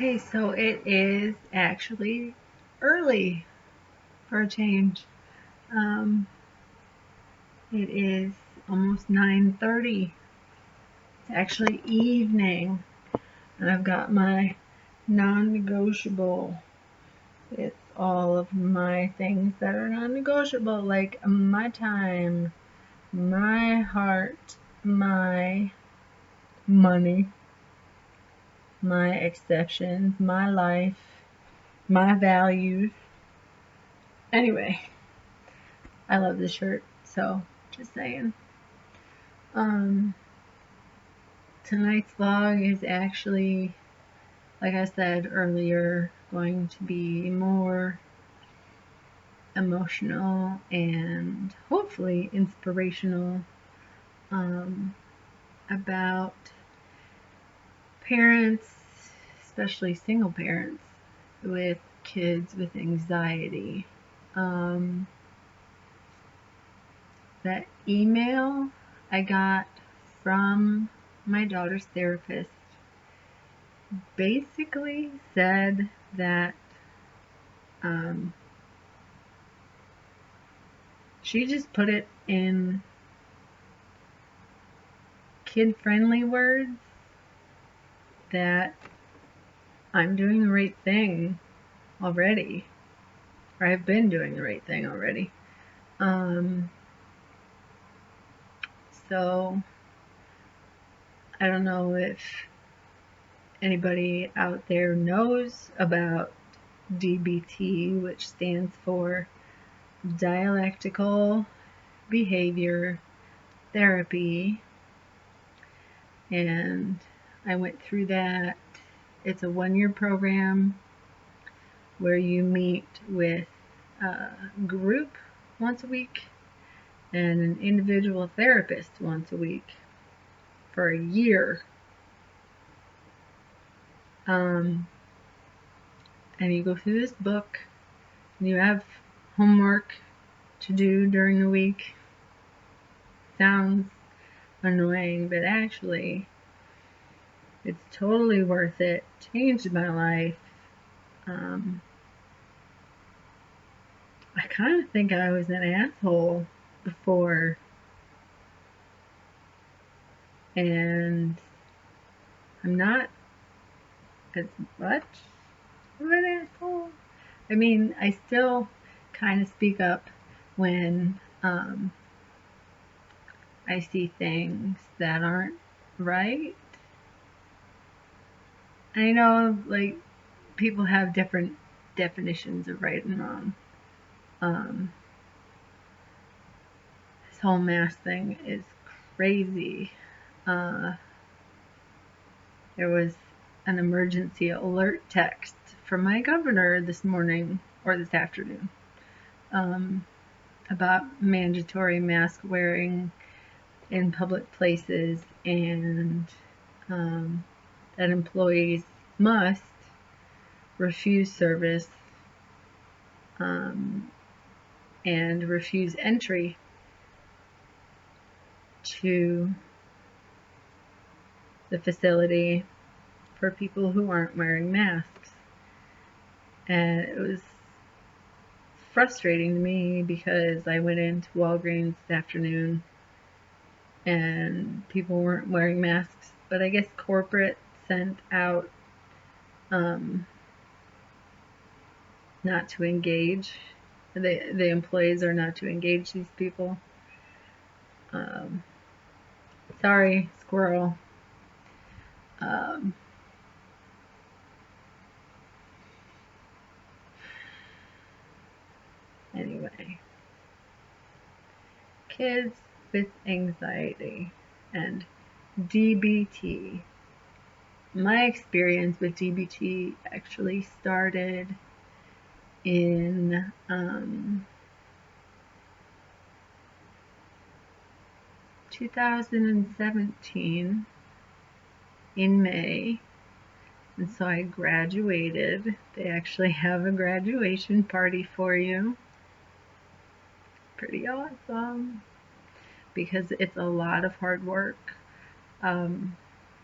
Okay, so it is actually early for a change. Um, it is almost 9:30. It's actually evening, and I've got my non-negotiable. It's all of my things that are non-negotiable, like my time, my heart, my money, my exceptions, my life, my values. Anyway, I love this shirt, so just saying. Um, Tonight's vlog is actually, like I said earlier, going to be more emotional and hopefully inspirational, about parents, especially single parents, with kids with anxiety. Um, that email I got from my daughter's therapist basically said that um, she just put it in kid-friendly words that I'm doing the right thing already, or I've been doing the right thing already. Um, so I don't know if anybody out there knows about DBT, which stands for Dialectical Behavior Therapy, and I went through that. It's a 1-year program where you meet with a group once a week and an individual therapist once a week for a year. And you go through this book, and you have homework to do during the week. Sounds annoying, but actually, it's totally worth it. Changed my life. I kind of think I was an asshole before, and I'm not as much of an asshole. I mean, I still kind of speak up when I see things that aren't right. I know, like, people have different definitions of right and wrong. This whole mask thing is crazy. There was an emergency alert text from my governor this morning or this afternoon, about mandatory mask wearing in public places, and that employees must refuse service and refuse entry to the facility for people who aren't wearing masks. And it was frustrating to me because I went into Walgreens this afternoon and people weren't wearing masks, but I guess corporate sent out not to engage. The employees are not to engage these people. Sorry, squirrel. Anyway, kids with anxiety and DBT. My experience with DBT actually started in 2017 in May, and so I graduated. They actually have a graduation party for you. Pretty awesome, because it's a lot of hard work.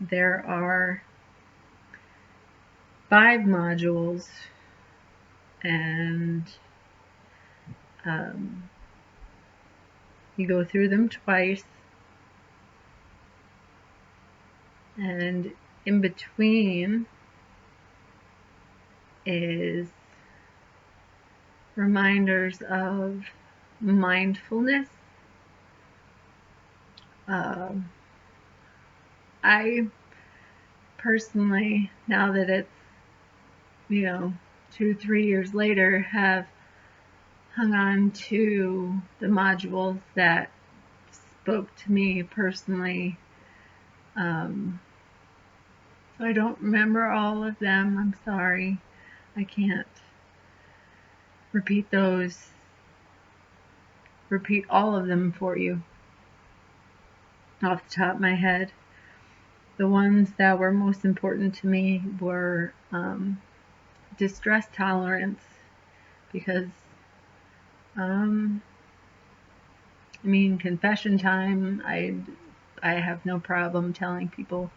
There are 5 modules, and you go through them twice, and in between is reminders of mindfulness. I personally, now that it's 2-3 years later, have hung on to the modules that spoke to me personally. So I don't remember all of them. I'm sorry. I can't repeat all of them for you off the top of my head. The ones that were most important to me were distress tolerance, because confession time, I have no problem telling people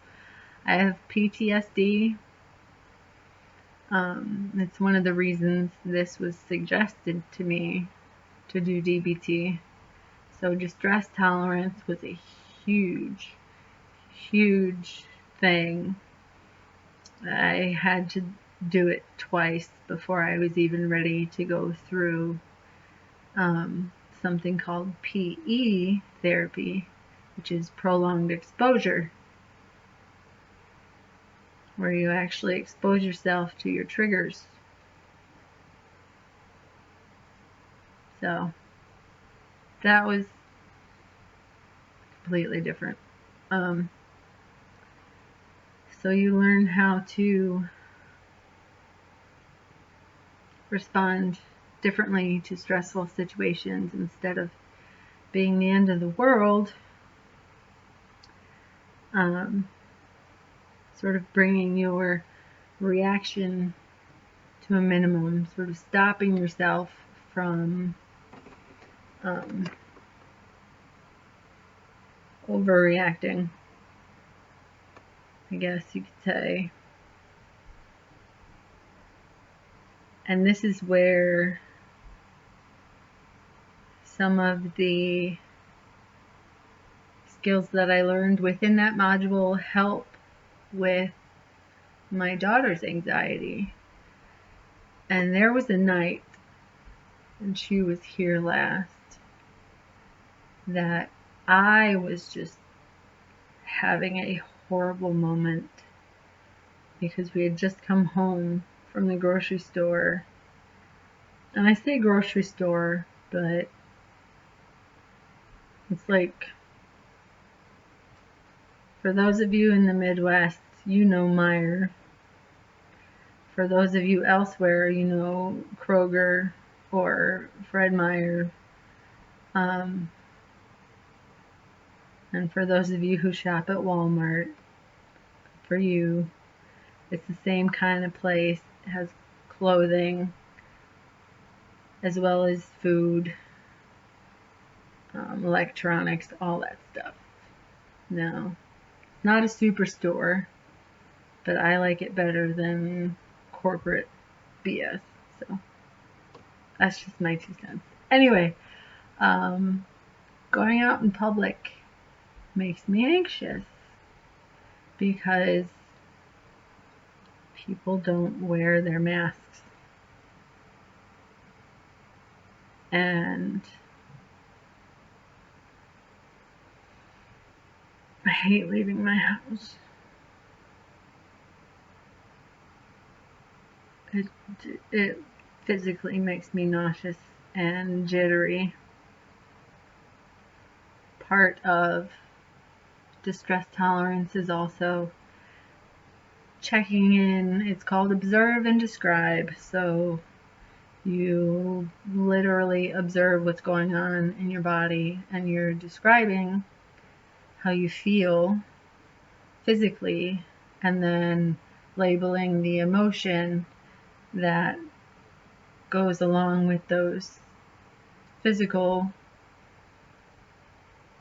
I have PTSD. It's one of the reasons this was suggested to me to do DBT. So distress tolerance was a huge thing. I had to do it twice before I was even ready to go through something called PE therapy, which is prolonged exposure, where you actually expose yourself to your triggers. So that was completely different. So you learn how to respond differently to stressful situations. Instead of being the end of the world, sort of bringing your reaction to a minimum, sort of stopping yourself from overreacting, I guess you could say. And this is where some of the skills that I learned within that module help with my daughter's anxiety. And there was a night, and she was here last, that I was just having a horrible moment, because we had just come home from the grocery store. And I say grocery store, but it's like, for those of you in the Midwest, you know Meijer. For those of you elsewhere, you know Kroger or Fred Meyer. And for those of you who shop at Walmart, for you, it's the same kind of place. It has clothing as well as food, electronics, all that stuff. No, not a superstore, but I like it better than corporate BS. So that's just my 2 cents. Anyway, going out in public makes me anxious because people don't wear their masks. And I hate leaving my house. It physically makes me nauseous and jittery. Part of distress tolerance is also checking in. It's called observe and describe. So you literally observe what's going on in your body, and you're describing how you feel physically, and then labeling the emotion that goes along with those physical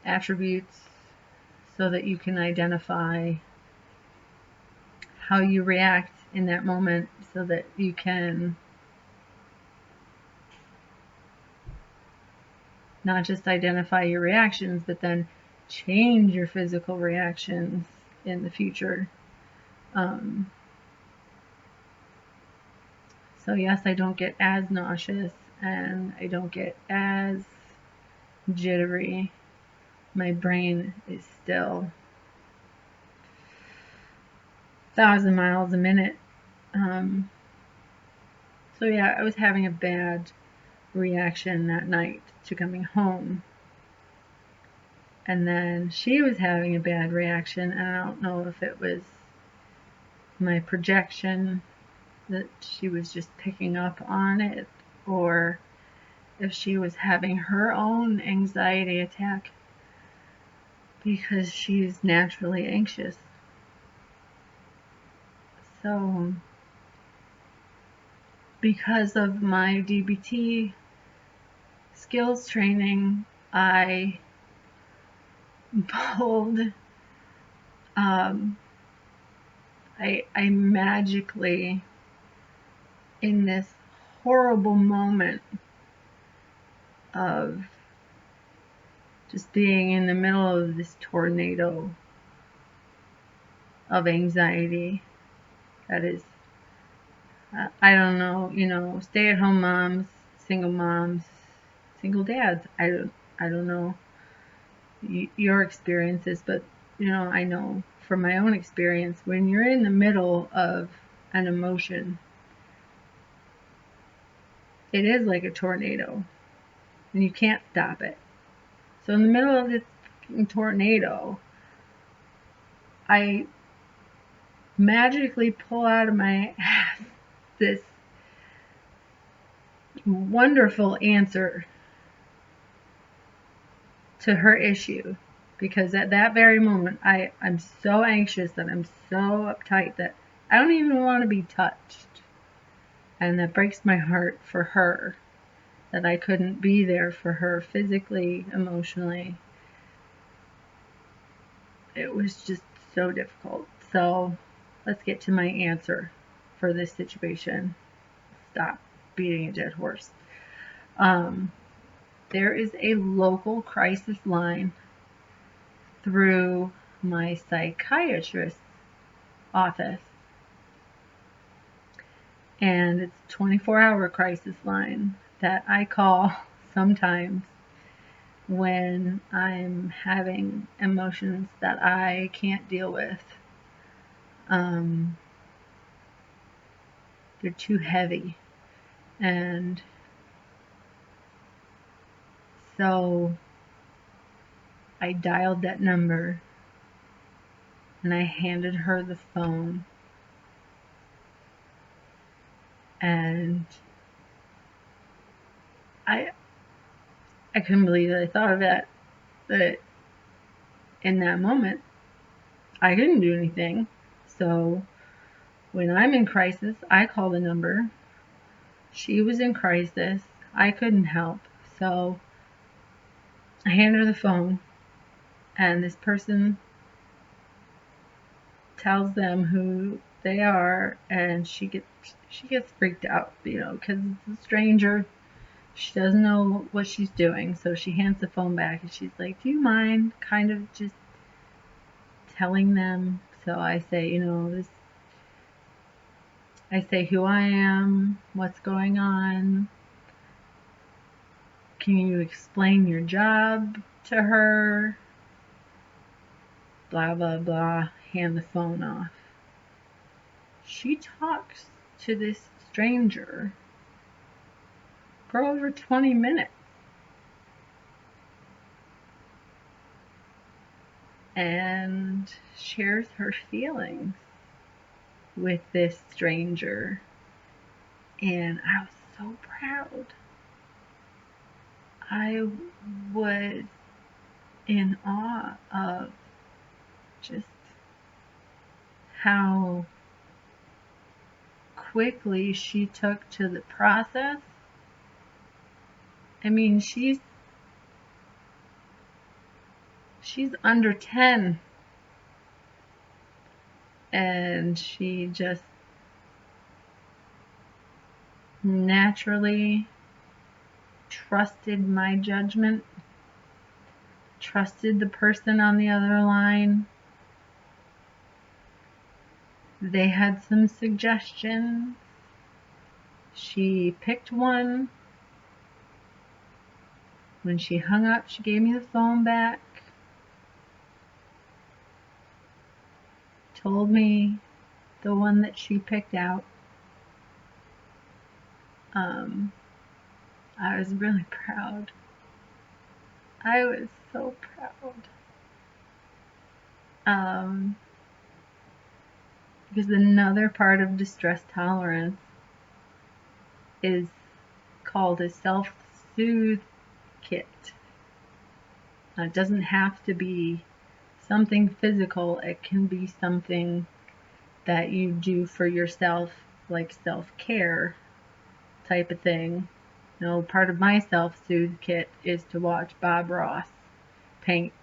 attributes, so that you can identify how you react in that moment so that you can not just identify your reactions, but then change your physical reactions in the future. So yes, I don't get as nauseous and I don't get as jittery. My brain is still 1,000 miles a minute. So yeah, I was having a bad reaction that night to coming home. And then she was having a bad reaction, and I don't know if it was my projection that she was just picking up on it, or if she was having her own anxiety attack because she's naturally anxious. So, because of my DBT skills training, I pulled, I magically, in this horrible moment of just being in the middle of this tornado of anxiety that is, I don't know, stay-at-home moms, single dads. I don't know your experiences, but I know from my own experience, when you're in the middle of an emotion, it is like a tornado, and you can't stop it. So in the middle of this tornado, I magically pull out of my ass this wonderful answer to her issue, because at that very moment I'm so anxious and I'm so uptight that I don't even want to be touched, and that breaks my heart for her that I couldn't be there for her physically, emotionally. It was just so difficult. So let's get to my answer for this situation. Stop beating a dead horse. There is a local crisis line through my psychiatrist's office, and it's a 24-hour crisis line that I call sometimes when I'm having emotions that I can't deal with. They're too heavy, and so I dialed that number and I handed her the phone, and I couldn't believe that I thought of that, but in that moment I couldn't do anything. So when I'm in crisis, I call the number. She was in crisis. I couldn't help. So I hand her the phone, and this person tells them who they are, and she gets freaked out, because it's a stranger. She doesn't know what she's doing, so she hands the phone back, and she's like, "Do you mind kind of just telling them?" So I say, I say who I am, what's going on. Can you explain your job to her? Blah, blah, blah. Hand the phone off. She talks to this stranger for over 20 minutes. And shares her feelings with this stranger. And I was so proud. I was in awe of just how quickly she took to the process. I mean, she's under 10, and she just naturally trusted my judgment, trusted the person on the other line. They had some suggestions. She picked one. When she hung up, she gave me the phone back, told me the one that she picked out. I was really proud. I was so proud. Because another part of distress tolerance is called a self-soothe kit. Now, it doesn't have to be something physical. It can be something that you do for yourself, like self-care type of thing. You know, part of my self-soothe kit is to watch Bob Ross paint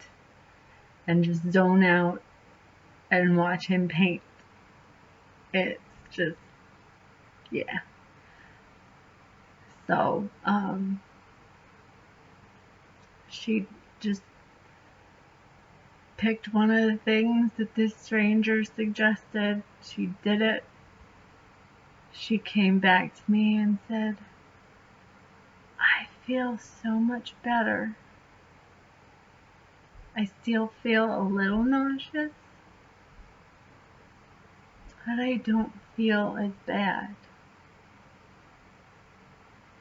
and just zone out and watch him paint. It's just, yeah. So, she just picked one of the things that this stranger suggested. She did it. She came back to me and said, I feel so much better. I still feel a little nauseous, but I don't feel as bad.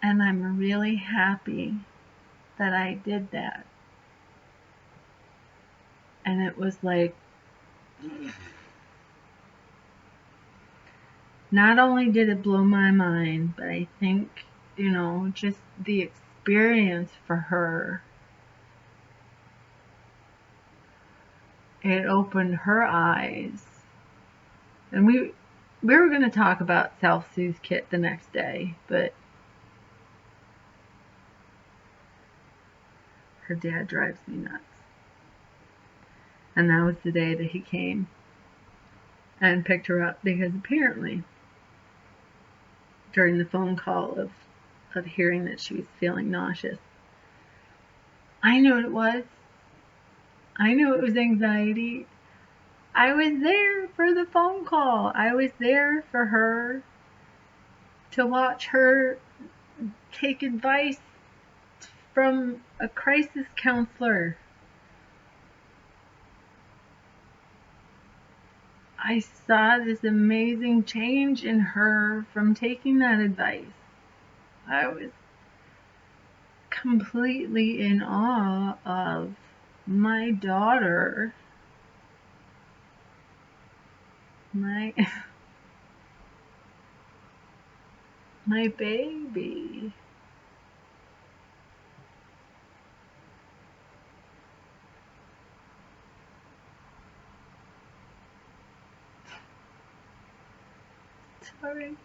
And I'm really happy that I did that. And it was like, not only did it blow my mind, but I think, you know, just the experience for her, it opened her eyes. And we were going to talk about self-soothe kit the next day, but her dad drives me nuts. And that was the day that he came and picked her up, because apparently during the phone call of hearing that she was feeling nauseous, I knew what it was. I knew it was anxiety. I was there for the phone call. I was there for her, to watch her take advice from a crisis counselor. I saw this amazing change in her from taking that advice. I was completely in awe of my daughter, my baby. Sorry.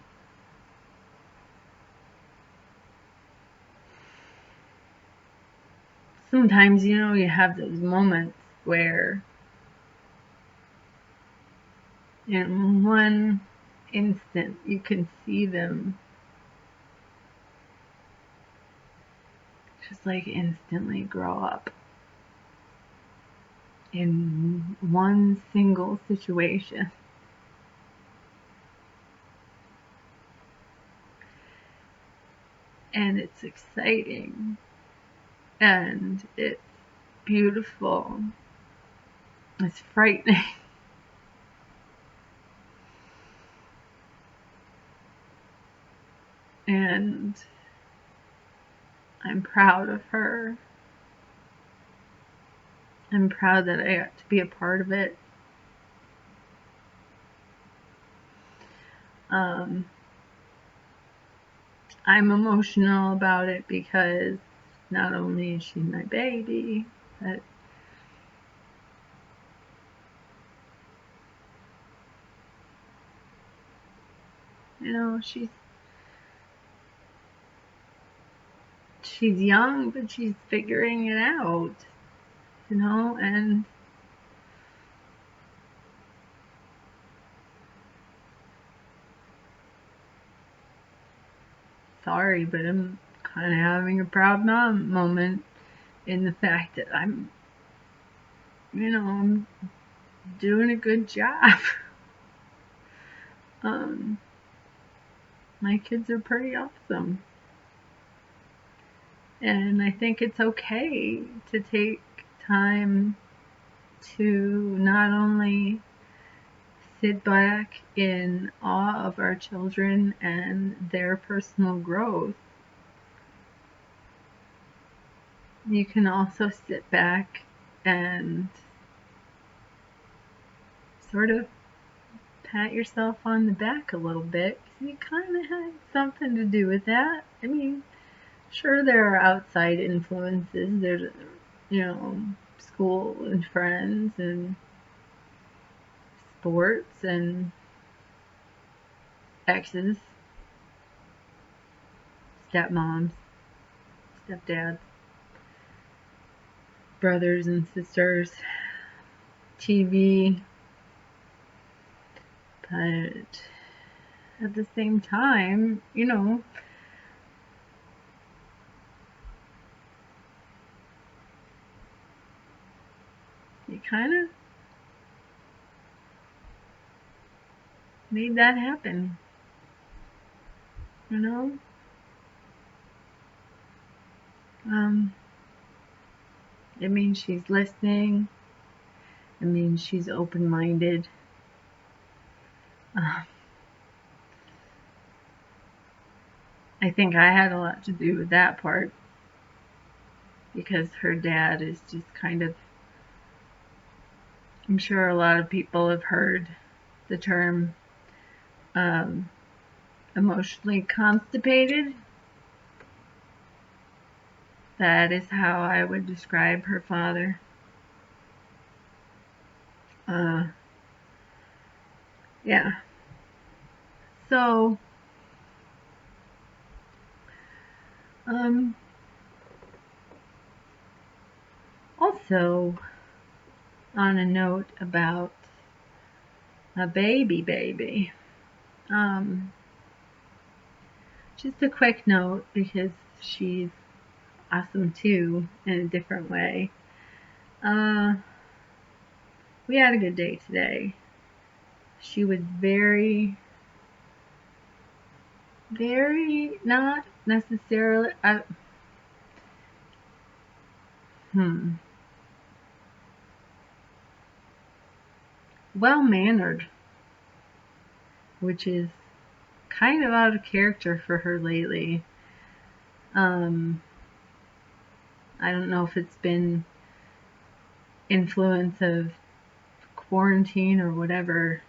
Sometimes, you know, you have those moments where in one instant you can see them just like instantly grow up in one single situation. And it's exciting and it's beautiful. It's frightening. And I'm proud of her. I'm proud that I got to be a part of it. I'm emotional about it because not only is she my baby, but you know, she's young, but she's figuring it out, you know, and sorry, but I'm kind of having a proud mom moment in the fact that I'm doing a good job. My kids are pretty awesome. And I think it's okay to take time to not only sit back in awe of our children and their personal growth, you can also sit back and sort of pat yourself on the back a little bit, because you kind of had something to do with that. I mean, sure, there are outside influences. There's, school and friends and sports and exes, stepmoms, stepdads, brothers and sisters, TV. But at the same time, you kind of made that happen, It means she's listening. It means she's open-minded. I think I had a lot to do with that part, because her dad is just kind of, I'm sure a lot of people have heard the term emotionally constipated. That is how I would describe her father. Yeah. So, also, on a note about a baby, just a quick note, because she's awesome too in a different way. We had a good day today. She was very, very not necessarily well-mannered, which is kind of out of character for her lately. I don't know if it's been influence of quarantine or whatever.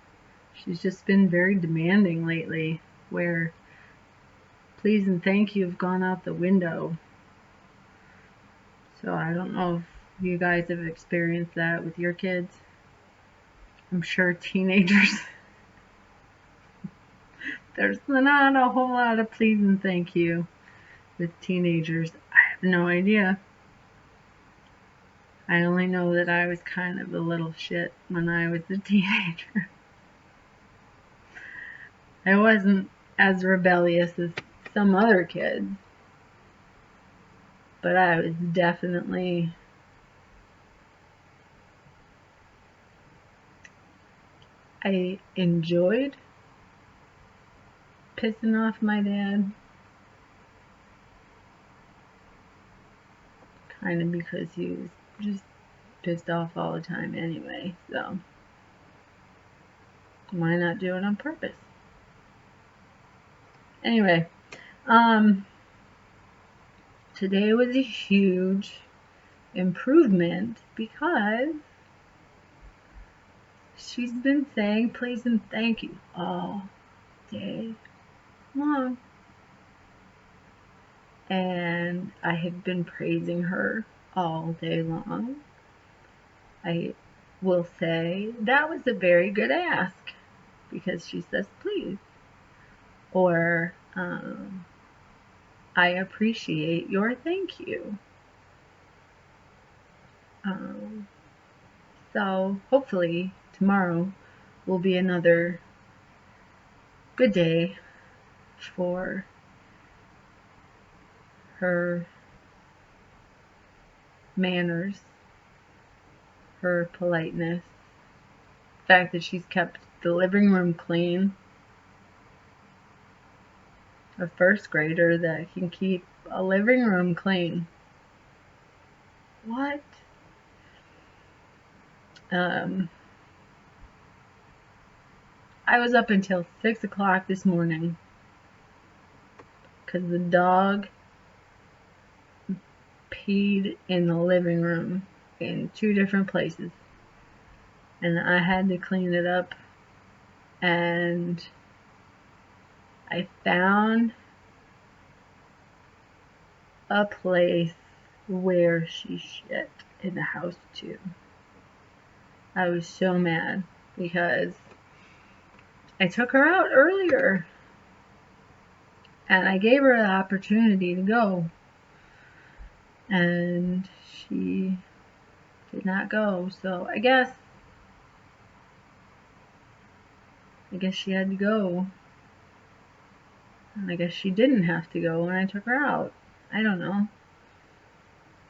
She's just been very demanding lately, where please and thank you have gone out the window. So I don't know if you guys have experienced that with your kids. I'm sure teenagers, there's not a whole lot of please and thank you with teenagers. I have no idea. I only know that I was kind of a little shit when I was a teenager. I wasn't as rebellious as some other kids, but I was definitely I enjoyed pissing off my dad, kind of because he was just pissed off all the time anyway, so why not do it on purpose? Anyway, today was a huge improvement because she's been saying please and thank you all day long. And I have been praising her all day long. I will say that was a very good ask, because she says please. Or I appreciate your thank you. So hopefully tomorrow will be another good day for her manners, her politeness, the fact that she's kept the living room clean. A first grader that can keep a living room clean. What? I was up until 6 o'clock this morning because the dog peed in the living room in 2 different places, and I had to clean it up, and I found a place where she shit in the house too. I was so mad because I took her out earlier and I gave her the opportunity to go, and she did not go. So I guess she had to go, and I guess she didn't have to go when I took her out. I don't know.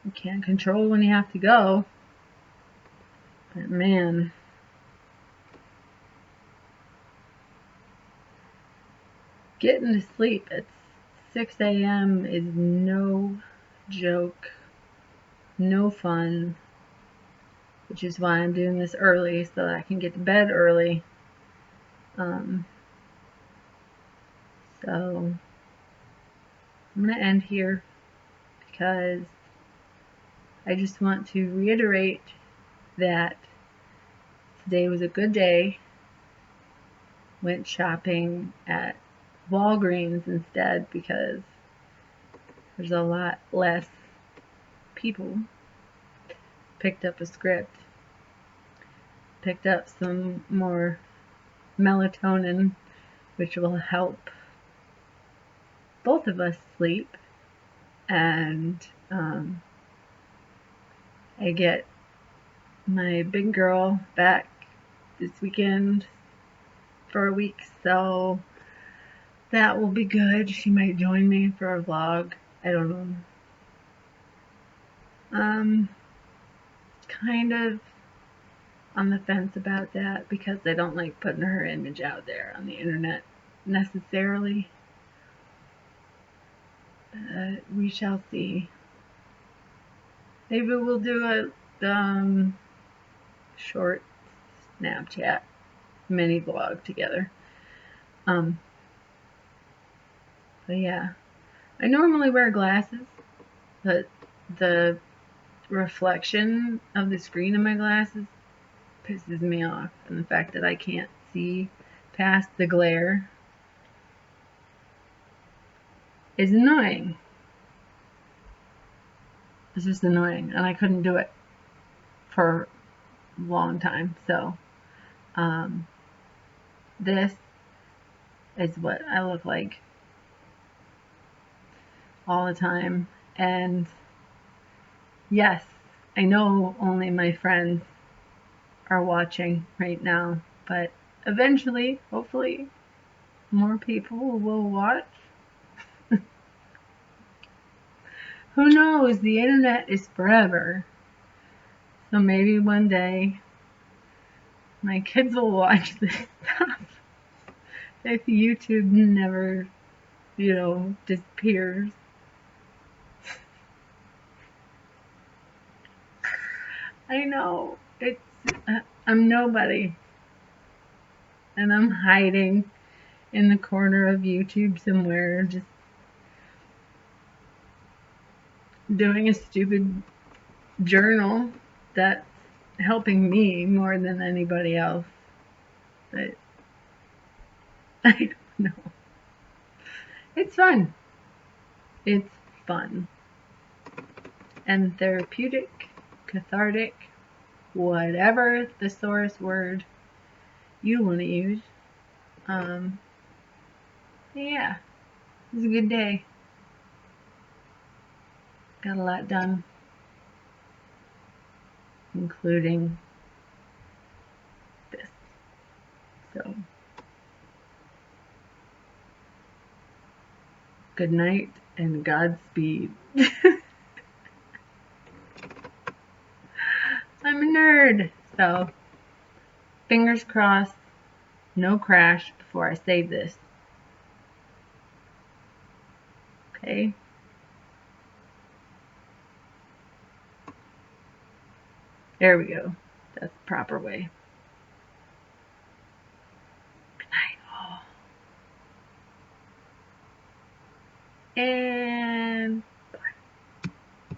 You can't control when you have to go. But man, getting to sleep at 6 a.m. is no joke, no fun, which is why I'm doing this early so that I can get to bed early. So I'm going to end here because I just want to reiterate that today was a good day. Went shopping at Walgreens instead because there's a lot less people. Picked up a script. Picked up some more melatonin, which will help both of us sleep. And I get my big girl back this weekend for a week, so that will be good. She might join me for a vlog. I don't know. Kind of on the fence about that because I don't like putting her image out there on the internet necessarily. We shall see. Maybe we'll do a short Snapchat mini vlog together. But yeah, I normally wear glasses, but the reflection of the screen of my glasses pisses me off, and the fact that I can't see past the glare is annoying. It's just annoying, and I couldn't do it for a long time. So this is what I look like all the time. And yes, I know only my friends are watching right now, but eventually, hopefully, more people will watch. Who knows? The internet is forever. So maybe one day my kids will watch this stuff. If YouTube never, disappears. I know. I'm nobody. And I'm hiding in the corner of YouTube somewhere, just doing a stupid journal that's helping me more than anybody else. But I don't know. It's fun. It's fun. And therapeutic, cathartic, whatever the source word you want to use. Yeah, it was a good day. Got a lot done, including this. So, good night. and Godspeed. I'm a nerd, so fingers crossed, no crash before I save this. Okay. There we go. That's the proper way. Good night, all. And